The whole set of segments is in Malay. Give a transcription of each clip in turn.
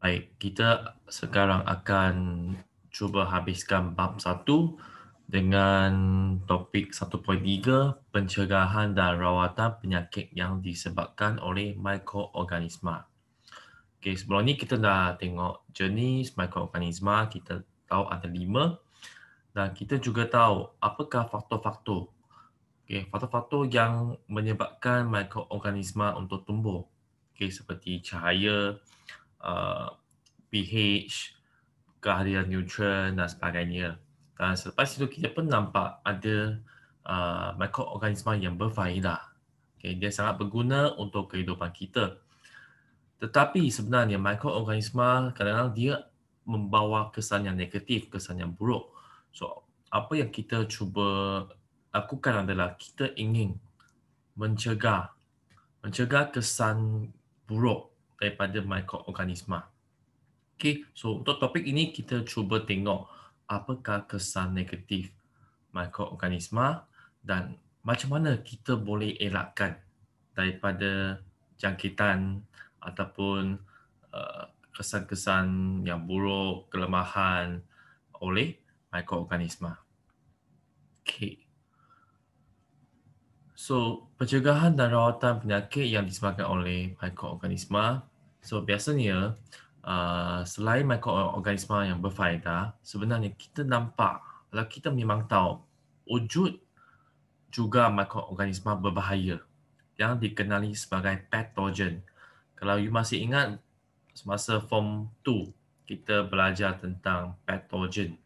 Baik, kita sekarang akan cuba habiskan bab 1 dengan topik 1.3 pencegahan dan rawatan penyakit yang disebabkan oleh mikroorganisma. Okey, sebelum ni kita dah tengok jenis mikroorganisma, kita tahu ada 5 dan kita juga tahu apakah faktor-faktor. Okey, faktor-faktor yang menyebabkan mikroorganisma untuk tumbuh. Okey, seperti cahaya, uh, pH, kehadiran nutrien dan sebagainya. Dan selepas itu kita pun nampak ada mikroorganisma yang berfaedah. Okay, dia sangat berguna untuk kehidupan kita. Tetapi sebenarnya mikroorganisma kadang-kadang dia membawa kesan yang negatif, kesan yang buruk. So, apa yang kita cuba lakukan adalah kita ingin mencegah kesan buruk daripada mikroorganisma. Okay, so untuk topik ini kita cuba tengok apakah kesan negatif mikroorganisma dan macam mana kita boleh elakkan daripada jangkitan ataupun kesan-kesan yang buruk, kelemahan oleh mikroorganisma. Okay. So, pencegahan dan rawatan penyakit yang disebabkan oleh mikroorganisma. So, biasanya selain mikroorganisma yang berfaedah, sebenarnya kita nampak, kalau kita memang tahu, wujud juga mikroorganisma berbahaya yang dikenali sebagai patogen. Kalau you masih ingat, semasa Form 2, kita belajar tentang patogen.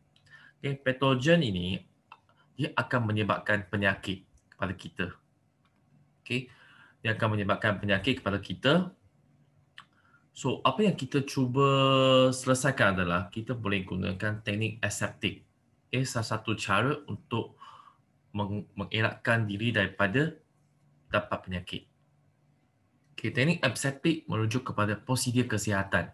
Okay, patogen ini, dia akan menyebabkan penyakit kepada kita. Okay, dia akan menyebabkan penyakit kepada kita. So, apa yang kita cuba selesaikan adalah kita boleh gunakan teknik aseptik. Okay, salah satu cara untuk mengelakkan diri daripada dapat penyakit. Okay, teknik aseptik merujuk kepada prosedur kesihatan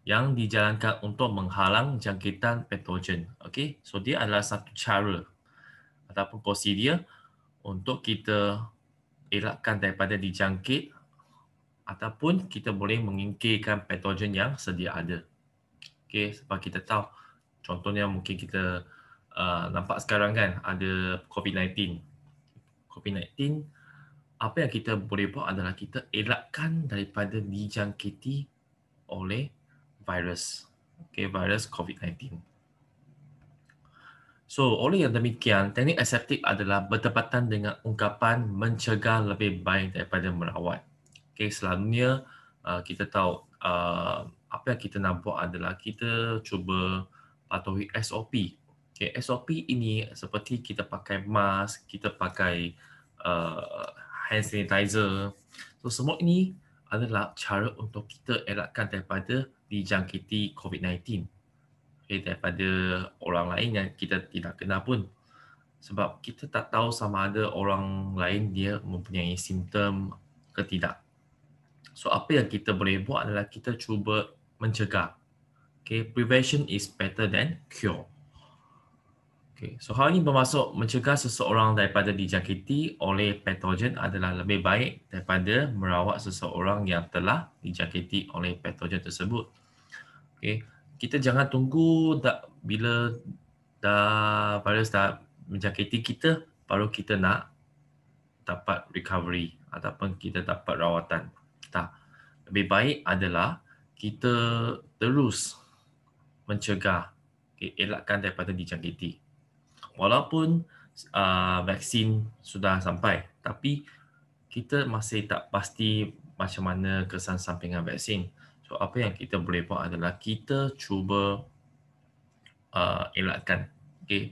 yang dijalankan untuk menghalang jangkitan patogen. Okay, so dia adalah satu cara ataupun prosedur untuk kita elakkan daripada dijangkit ataupun kita boleh mengingkirkan patogen yang sedia ada. Okey, sebab kita tahu contohnya mungkin kita nampak sekarang kan ada COVID-19. COVID-19, apa yang kita boleh buat adalah kita elakkan daripada dijangkiti oleh virus. Okey, virus COVID-19. So, oleh yang demikian, teknik aseptik adalah bertepatan dengan ungkapan mencegah lebih baik daripada merawat. Okay, selalunya kita tahu apa yang kita nak buat adalah kita cuba patuhi SOP. Okay, SOP ini seperti kita pakai mask, kita pakai hand sanitizer. So, semua ini adalah cara untuk kita elakkan daripada dijangkiti COVID-19. Okay, daripada orang lain yang kita tidak kenal pun. Sebab kita tak tahu sama ada orang lain dia mempunyai simptom ke tidak. So, apa yang kita boleh buat adalah kita cuba mencegah. Okay, prevention is better than cure. Okay, so hal ini bermaksud mencegah seseorang daripada dijangkiti oleh patogen adalah lebih baik daripada merawat seseorang yang telah dijangkiti oleh patogen tersebut. Okay, kita jangan tunggu bila virus dah menjangkiti kita, baru kita nak dapat recovery ataupun kita dapat rawatan. Tak. Lebih baik adalah kita terus mencegah, elakkan daripada dijangkiti. Walaupun vaksin sudah sampai, tapi kita masih tak pasti macam mana kesan sampingan vaksin. So, apa yang kita boleh buat adalah kita cuba elakkan. Okay.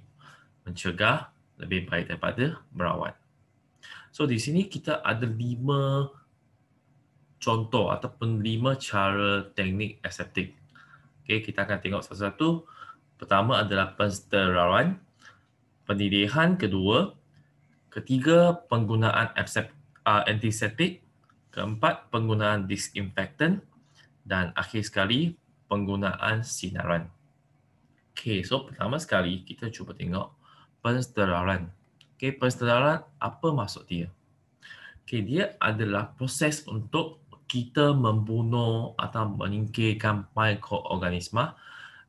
Mencegah lebih baik daripada merawat. So, di sini kita ada 5 contoh ataupun 5 cara teknik aseptik. Okay, kita akan tengok satu-satu. Pertama adalah pensteralan, pendidihan kedua, ketiga penggunaan antiseptik, keempat penggunaan disinfektan dan akhir sekali penggunaan sinaran. Okay, so pertama sekali kita cuba tengok pensteralan. Okay, pensteralan apa maksud dia? Okay, dia adalah proses untuk kita membunuh atau menyingkirkan mikroorganisma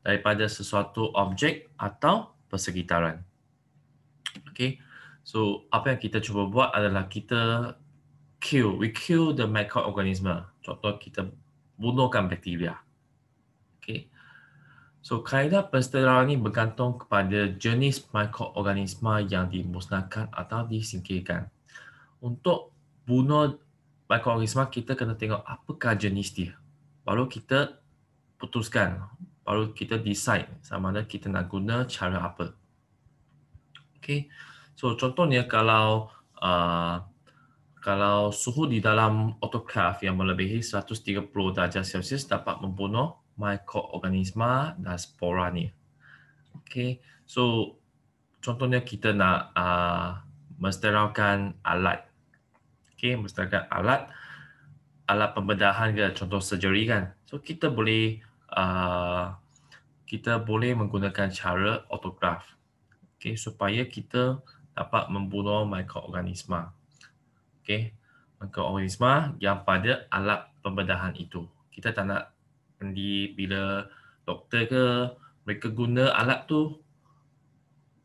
daripada sesuatu objek atau persekitaran. Okay, so apa yang kita cuba buat adalah kita we kill the microorganism. Contoh kita bunuhkan bakteria. Okay, so kaedah penstedaran ini bergantung kepada jenis mikroorganisma yang dimusnahkan atau disingkirkan. Untuk bunuh mikroorganisma, kita kena tengok apakah jenis dia. Baru kita putuskan, baru kita decide sama ada kita nak guna cara apa. Okay, so contohnya kalau suhu di dalam autoclave yang melebihi 130 darjah Celsius dapat membunuh mikroorganisma dan spora ni. Okay, so contohnya kita nak mensterilkan alat. Okay, mensterilkan alat pembedahan ke, contoh surgery kan. So kita boleh menggunakan cara autoclave. Okay, supaya kita dapat membunuh mikroorganisma. Okay, mikroorganisma yang pada alat pembedahan itu. Kita tak nak nanti bila doktor ke mereka guna alat tu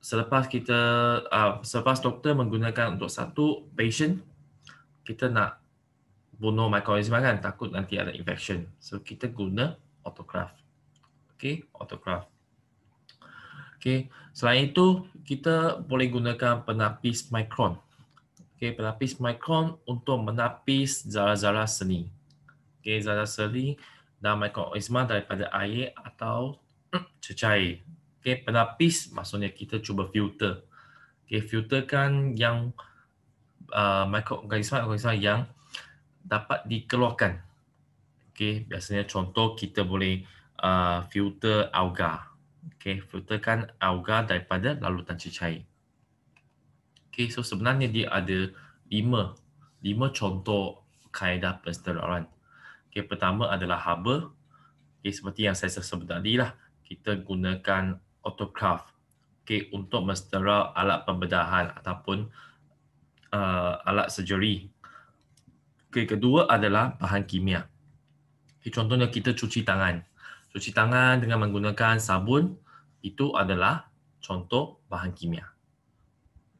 selepas doktor menggunakan untuk satu patient, kita nak bunuh mikroorganisma kan, takut nanti ada infection. So kita guna autoclave. Okay, autoclave. Okay, selain itu kita boleh gunakan penapis mikron. Okay, penapis mikron untuk menapis zarah-zarah seni. Okay, zarah seni dan mikroorganisma daripada air atau cecair. Okay, penapis maksudnya kita cuba filter. Okay, filterkan yang mikroorganisma yang dapat dikeluarkan. Okay, biasanya contoh kita boleh filter alga. Okay, filterkan alga daripada lalutan cecair. Okay, so sebenarnya dia ada lima contoh kaedah penstedaran. Okay, pertama adalah haba. Okay, seperti yang saya sebut tadi lah, kita gunakan autoclave. Okay, untuk mensteril alat pembedahan ataupun alat surgery. Okay, kedua adalah bahan kimia. Okay, contohnya kita cuci tangan. Cuci tangan dengan menggunakan sabun, itu adalah contoh bahan kimia.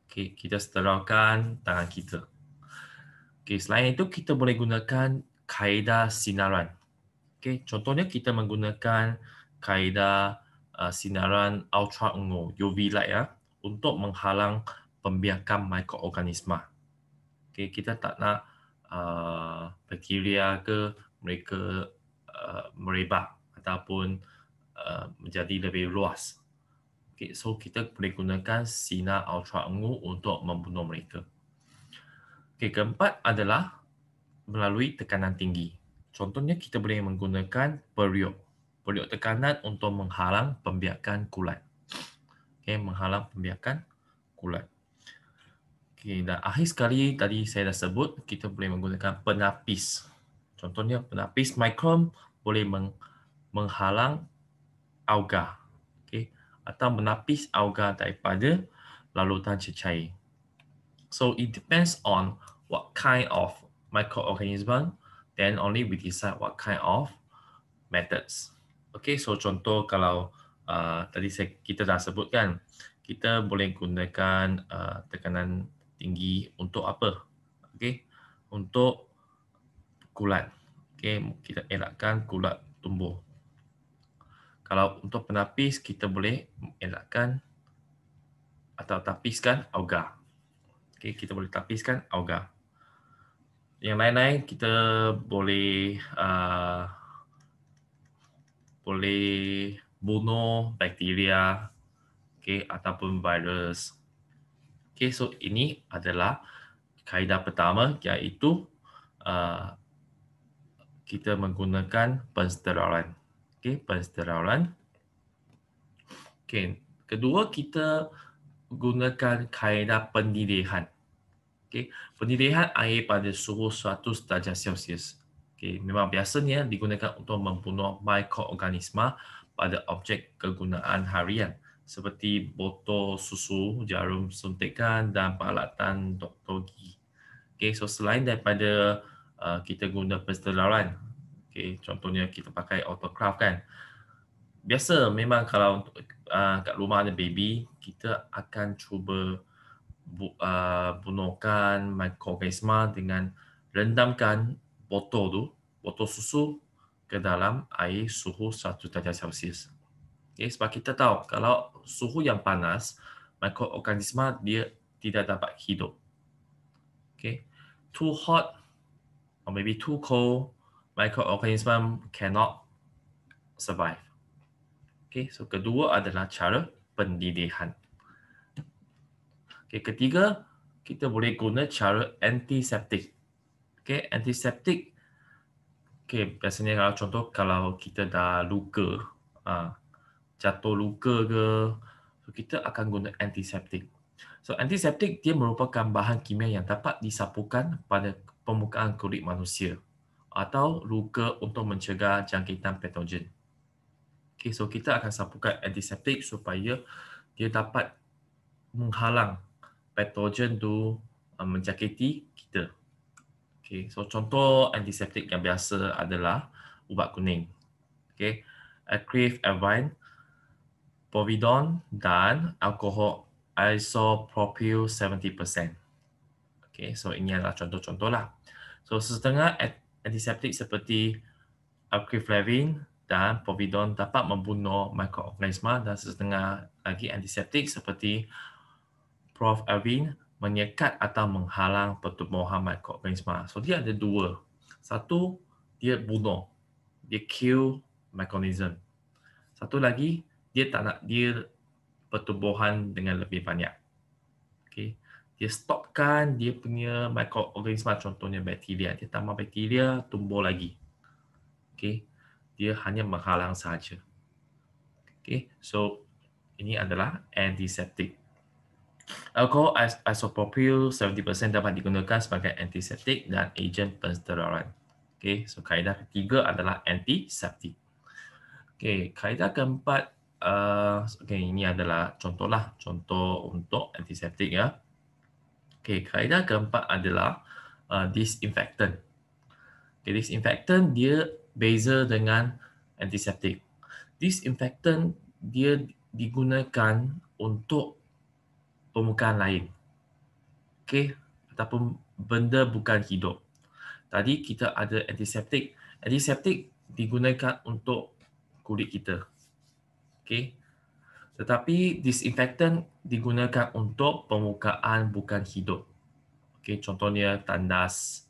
Okay, kita sterilkan tangan kita. Okay, selain itu kita boleh gunakan kaedah sinaran. Okay, contohnya kita menggunakan kaedah sinaran ultra ungu, UV light ya, untuk menghalang pembiakan mikroorganisma. Okay, kita tak nak bakteria ke mereka merebak ataupun menjadi lebih luas. Okay, so kita boleh gunakan sinar ultra ungu untuk membunuh mereka. Okay, keempat adalah melalui tekanan tinggi. Contohnya kita boleh menggunakan periuk tekanan untuk menghalang pembiakan kulat. Okay, menghalang pembiakan kulat. Okay, dan akhir sekali tadi saya dah sebut kita boleh menggunakan penapis. Contohnya penapis mikron boleh menghalang alga. Okay, atau menapis alga daripada lalutan cecair. So it depends on what kind of microorganism, then only we decide what kind of methods. Okay, so contoh kalau tadi kita dah sebutkan, kita boleh gunakan tekanan tinggi untuk apa? Okay, untuk kulat. Okay, kita elakkan kulat tumbuh. Kalau untuk penapis, kita boleh elakkan atau tapiskan alga. Okay, kita boleh tapiskan alga. Yang lain-lain kita boleh bunuh bakteria, okay, ataupun virus. Okay, so ini adalah kaedah pertama, iaitu kita menggunakan pensteralan. Okay, pensteralan. Okay, kedua kita gunakan kaedah pendilihan. Okay, pendilihan air pada suhu 100 darjah Celsius. Okay, memang biasanya digunakan untuk membunuh mikroorganisma pada objek kegunaan harian seperti botol susu, jarum suntikan dan peralatan doktor gigi. Okay, so selain daripada kita guna penstellaran. Okay, contohnya kita pakai autoclave kan. Biasa memang kalau untuk kat rumah ada baby, kita akan cuba bunuhkan mikroorganisma dengan rendamkan botol susu ke dalam air suhu 1 darjah Celsius. Okay, sebab kita tahu kalau suhu yang panas, mikroorganisma dia tidak dapat hidup. Okay, too hot or maybe too cold, microorganism cannot survive. Okay, so kedua adalah cara pendidihan. Okay, ketiga, kita boleh guna cara antiseptik. Okay, antiseptik, okay, biasanya kalau contoh kalau kita dah luka, jatuh luka ke, so kita akan guna antiseptik. So antiseptik dia merupakan bahan kimia yang dapat disapukan pada permukaan kulit manusia atau luka untuk mencegah jangkitan patogen. Okay, so kita akan sapukan antiseptik supaya dia dapat menghalang patogen tu menjangkiti kita. Okay, so contoh antiseptik yang biasa adalah ubat kuning. Okay, Acrylic Avine, Povidone dan alkohol isopropyl 70%. Okay, so ini adalah contoh-contoh lah. So setengah antiseptik seperti Acryflavine dan Povidone dapat membunuh mikroorganisma dan setengah lagi antiseptik seperti Proflavine menyekat atau menghalang pertumbuhan mikroorganisma. So dia ada dua. Satu, dia bunuh. Dia kill microorganism. Satu lagi, dia tak nak dia pertumbuhan dengan lebih banyak. Okay. Dia stopkan dia punya mikroorganisma, contohnya bakteria. Dia tambah bakteria, tumbuh lagi. Okay. Dia hanya menghalang sahaja. Okay. So, ini adalah antiseptik. Alkohol isopropyl 70% dapat digunakan sebagai antiseptik dan ejen penstellaran. Okay. So, kaedah ketiga adalah antiseptik. Okay. Kaedah keempat, okay, ini adalah contoh untuk antiseptik ya. Okay, kaedah keempat adalah disinfectant. Okay, disinfectant dia beza dengan antiseptik. Disinfectant dia digunakan untuk permukaan lain. Okay, ataupun benda bukan hidup. Tadi kita ada antiseptik. Antiseptik digunakan untuk kulit kita. Okay. Tetapi disinfectant digunakan untuk permukaan bukan hidup. Okay, contohnya tandas.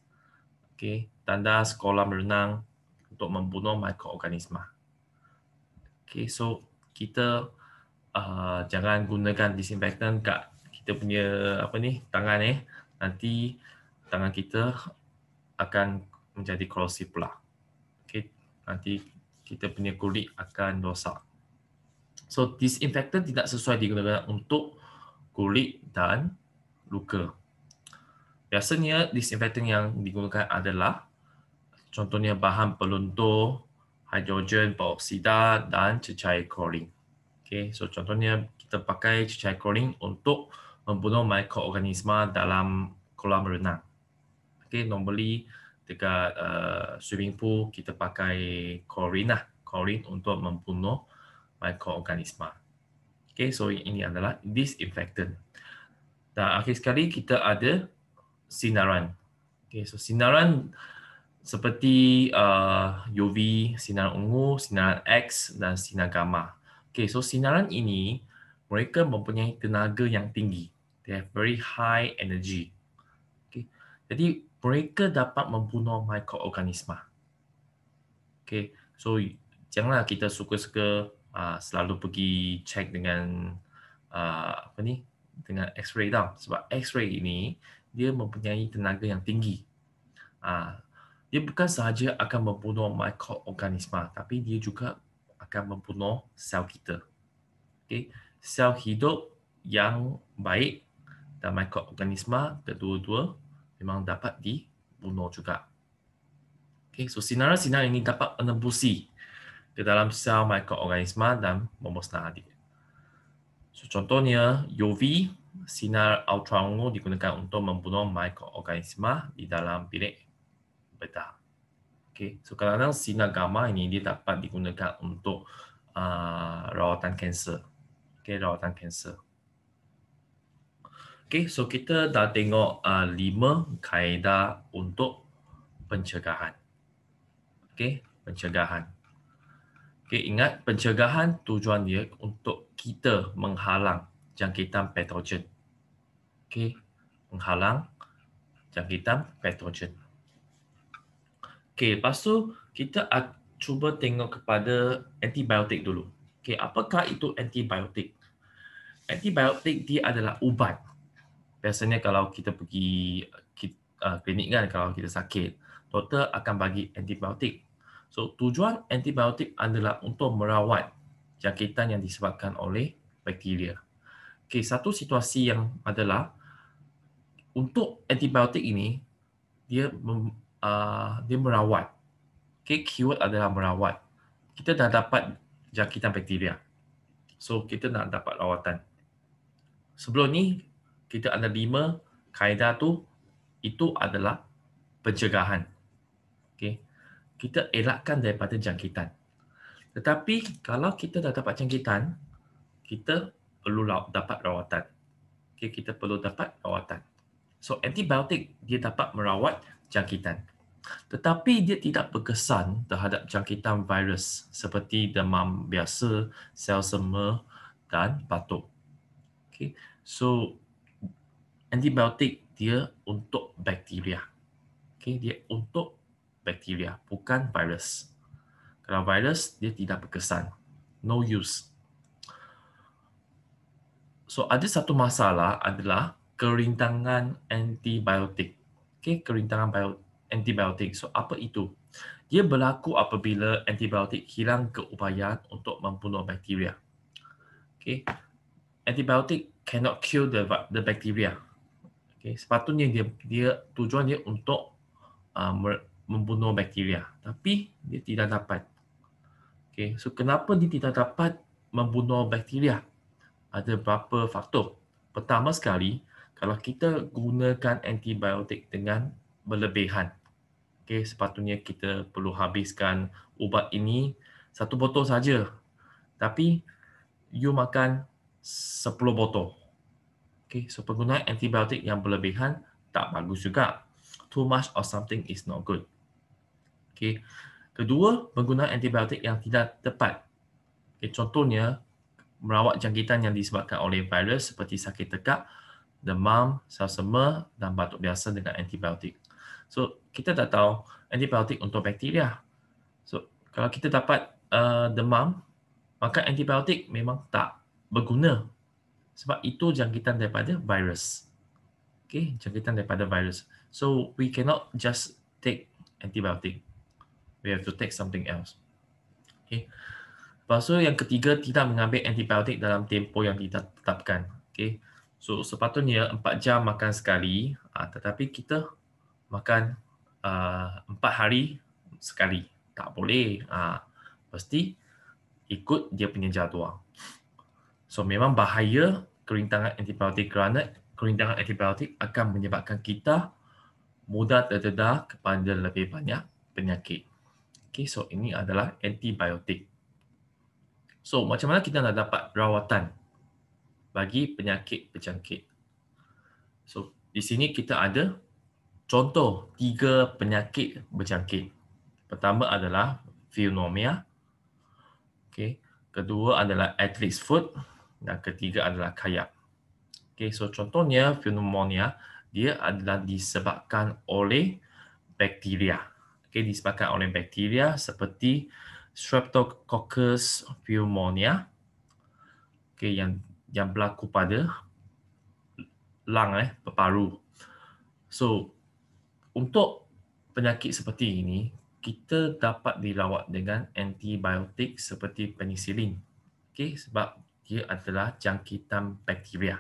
Okay, tandas kolam renang untuk membunuh mikroorganisma. Okay, so kita jangan gunakan disinfectant kat kita punya tangan nanti tangan kita akan menjadi korosif pula. Okay, nanti kita punya kulit akan rosak. So, disinfectant tidak sesuai digunakan untuk kulit dan luka. Biasanya, disinfectant yang digunakan adalah contohnya bahan peluntur, hidrogen peroksida dan cecair klorin. Okay, so contohnya kita pakai cecair klorin untuk membunuh mikroorganisma dalam kolam renang. Okay, normally dekat swimming pool kita pakai klorin untuk membunuh mikroorganisma. Okay, so ini adalah disinfectant. Dan akhir sekali kita ada sinaran. Okay, so sinaran seperti UV, sinar ungu, sinar X dan sinar gamma. Okay, so sinaran ini mereka mempunyai tenaga yang tinggi. They have very high energy. Okay, jadi mereka dapat membunuh mikroorganisma. Okay, so janganlah kita suka-suka selalu pergi check dengan dengan X-ray tau. Sebab X-ray ini dia mempunyai tenaga yang tinggi. Dia bukan sahaja akan membunuh mikroorganisma, tapi dia juga akan membunuh sel kita. Okay. Sel hidup yang baik dan mikroorganisma kedua-dua memang dapat dibunuh juga. Okay. So sinar-sinar ini dapat menembusi ke dalam sel mikroorganisma dan memusnahkan dia. So, contohnya UV, sinar ultraungu digunakan untuk membunuh mikroorganisma di dalam bilik bedah. Okay. So kadang-kadang sinar gamma ini dia dapat digunakan untuk rawatan kanser. Okay, rawatan kanser. Okay, so kita dah tengok 5 kaedah untuk pencegahan. Okay, pencegahan. Okay, ingat pencegahan tujuan dia untuk kita menghalang jangkitan patogen. Okay, menghalang jangkitan patogen. Okay, lepas tu kita cuba tengok kepada antibiotik dulu. Okay, apakah itu antibiotik? Antibiotik dia adalah ubat. Biasanya kalau kita pergi klinik kan, kalau kita sakit, doktor akan bagi antibiotik. So, tujuan antibiotik adalah untuk merawat jangkitan yang disebabkan oleh bakteria. Okay, satu situasi yang adalah untuk antibiotik ini, dia merawat. Okay, keyword adalah merawat. Kita dah dapat jangkitan bakteria. So, kita nak dapat rawatan. Sebelum ni, kita ada 5 kaedah tu, itu adalah pencegahan. Okay. Kita elakkan daripada jangkitan. Tetapi kalau kita dah dapat jangkitan, kita perlu dapat rawatan. Okay, kita perlu dapat rawatan. So, antibiotik dia dapat merawat jangkitan. Tetapi dia tidak berkesan terhadap jangkitan virus seperti demam biasa, sel sema dan batuk. Okay. So, antibiotik dia untuk bakteria. Okay, dia untuk bakteria, bukan virus. Kalau virus, dia tidak berkesan. No use. So, ada satu masalah adalah kerintangan antibiotik. Okay, kerintangan antibiotik. So, apa itu? Dia berlaku apabila antibiotik hilang keupayaan untuk membunuh bakteria. Okay, antibiotik cannot kill the bacteria. Okay, sepatutnya dia tujuan dia untuk membunuh bakteria, tapi dia tidak dapat. Okay, so kenapa dia tidak dapat membunuh bakteria? Ada beberapa faktor. Pertama sekali, kalau kita gunakan antibiotik dengan berlebihan, okay, sepatutnya kita perlu habiskan ubat ini 1 botol saja. Tapi you makan 10 botol. Okay, so penggunaan antibiotik yang berlebihan tak bagus juga. Too much of something is not good. Okay. Kedua, penggunaan antibiotik yang tidak tepat. Okay, contohnya, merawat jangkitan yang disebabkan oleh virus seperti sakit tekak, demam, sel sema dan batuk biasa dengan antibiotik. So, kita dah tahu antibiotik untuk bakteria. So, kalau kita dapat demam, maka antibiotik memang tak berguna. Sebab itu jangkitan daripada virus. Okay, jangkitan daripada virus. So, we cannot just take antibiotik. We have to take something else. Okay. Lepas tu yang ketiga, tidak mengambil antibiotik dalam tempoh yang ditetapkan. Okay. So sepatutnya 4 jam makan sekali, tetapi kita makan 4 hari sekali. Tak boleh. Mesti ikut dia punya jadual. So memang bahaya kerintangan antibiotik kerana kerintangan antibiotik akan menyebabkan kita mudah terdedah kepada lebih banyak penyakit. Okay, so ini adalah antibiotik. So, macam mana kita nak dapat rawatan bagi penyakit berjangkit? So, di sini kita ada contoh 3 penyakit berjangkit. Pertama adalah pneumonia. Okay. Kedua adalah athlete's foot. Dan ketiga adalah kayak. Okay, so contohnya pneumonia, dia adalah disebabkan oleh bakteria. Okay, disebabkan oleh bakteria seperti Streptococcus pneumonia, okay, yang berlaku pada lung, paru. So, untuk penyakit seperti ini, kita dapat dirawat dengan antibiotik seperti penicillin. Okay, sebab dia adalah jangkitan bakteria.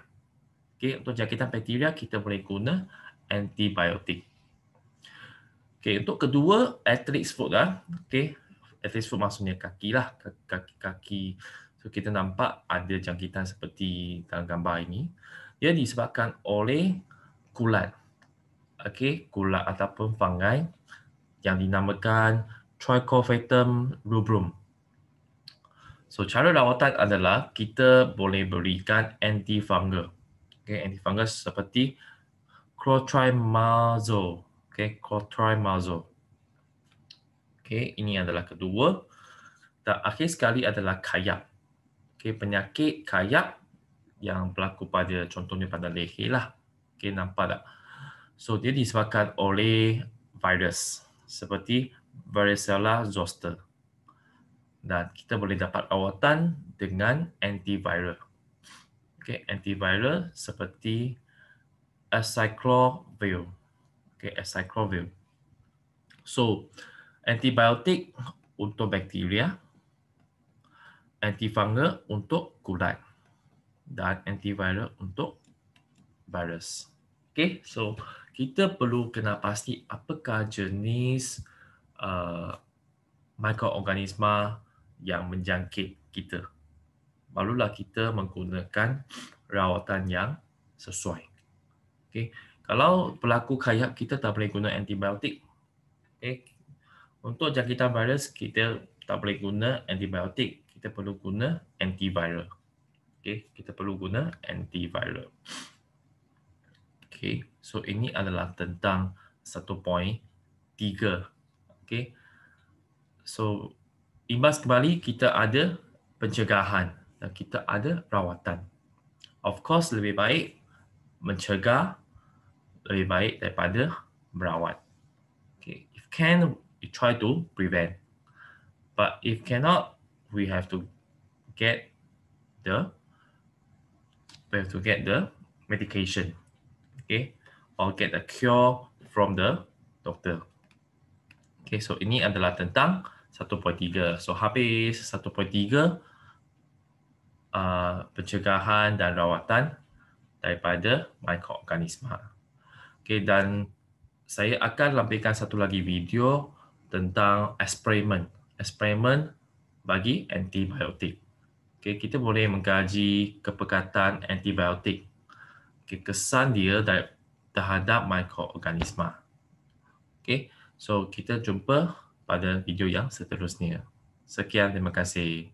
Okay, untuk jangkitan bakteria, kita boleh guna antibiotik. Okay, untuk kedua, athlete's foot lah. Okay, athlete's foot maksudnya kaki lah, kaki. So, kita nampak ada jangkitan seperti dalam gambar ini. Dia disebabkan oleh kulat. Okay, kulat ataupun fungi yang dinamakan Trichofatum rubrum. So, cara rawatan adalah kita boleh berikan antifungal. Okay, antifungal seperti clotrimazole. Okay, clotrimazole. Okay, ini adalah kedua. Dan akhir sekali adalah kayak. Okay, penyakit kayak yang berlaku pada contohnya pada leher lah. Okay, nampak tak? So, dia disebabkan oleh virus seperti varicella zoster. Dan kita boleh dapat rawatan dengan antiviral. Okay, antiviral seperti acyclovir. Okay, acyclovir. So, antibiotik untuk bakteria, antifungal untuk kulat, dan antiviral untuk virus. Okay, so kita perlu kena pasti apakah jenis mikroorganisma yang menjangkit kita. Barulah kita menggunakan rawatan yang sesuai. Okay. Kalau berlaku kayak, kita tak boleh guna antibiotik. Okay. Untuk jangkitan virus, kita tak boleh guna antibiotik. Kita perlu guna antiviral. Okay. Kita perlu guna antiviral. Okay. So, ini adalah tentang 1.3. Okay. So, imbas kembali, kita ada pencegahan dan kita ada rawatan. Of course, lebih baik mencegah lebih baik daripada merawat. Okay. If can, we try to prevent. But if cannot, we have to get the medication. Okay. Or get a cure from the doctor. Okay. So, ini adalah tentang 1.3. So, habis 1.3 pencegahan dan rawatan daripada mikroorganisma. Okay, dan saya akan lampirkan satu lagi video tentang eksperimen bagi antibiotik. Okay, kita boleh mengkaji kepekatan antibiotik, okay, kesan dia terhadap mikroorganisma. Okay, so kita jumpa pada video yang seterusnya. Sekian, terima kasih.